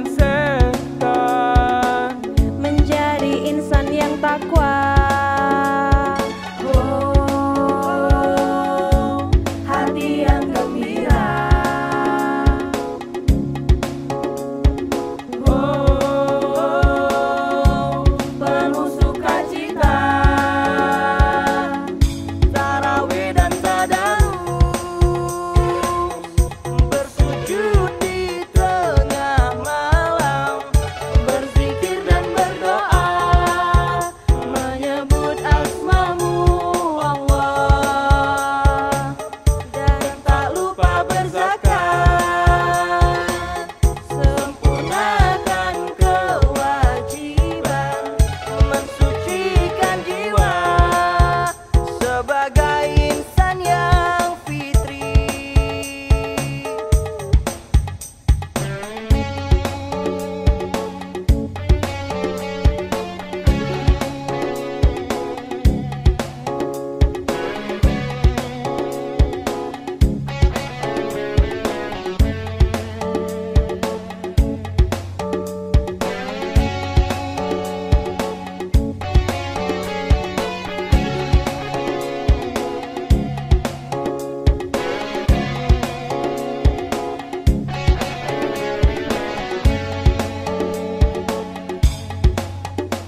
lawan setan, menjadi insan yang takwa. Hati yang gembira, penuh sukacita, tarawih dan tadarus, bersujud di tengah malam, berzikir dan berdoa, menyebut asmamu Allah, dan tak lupa berzakat, sempurnakan kewajiban, mensucikan jiwa sebagai insan yang fitri.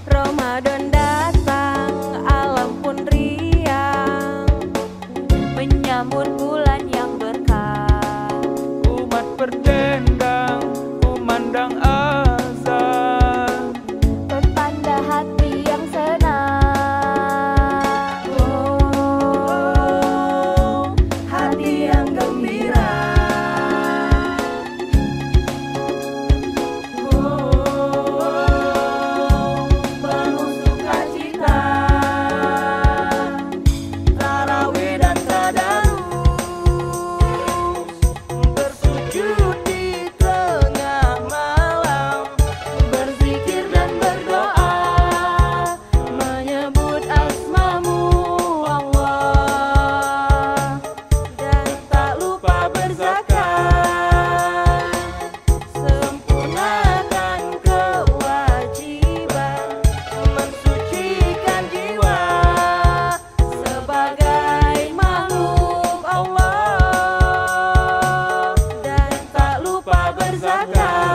Ramadan datang, alam pun riang, menyambut bulan yang berkah. Umat berdendang, kumandang azan, Pertanda hati yang senang. hati yang gembira, penuh sukacita, tarawih dan tadarus, bersujud di tengah malam, berzikir dan berdoa, menyebut asmamu Allah, dan tak lupa berzakat, sempurnakan kewajiban, mensucikan jiwa sebagai makhluk Allah, dan tak lupa berzakat.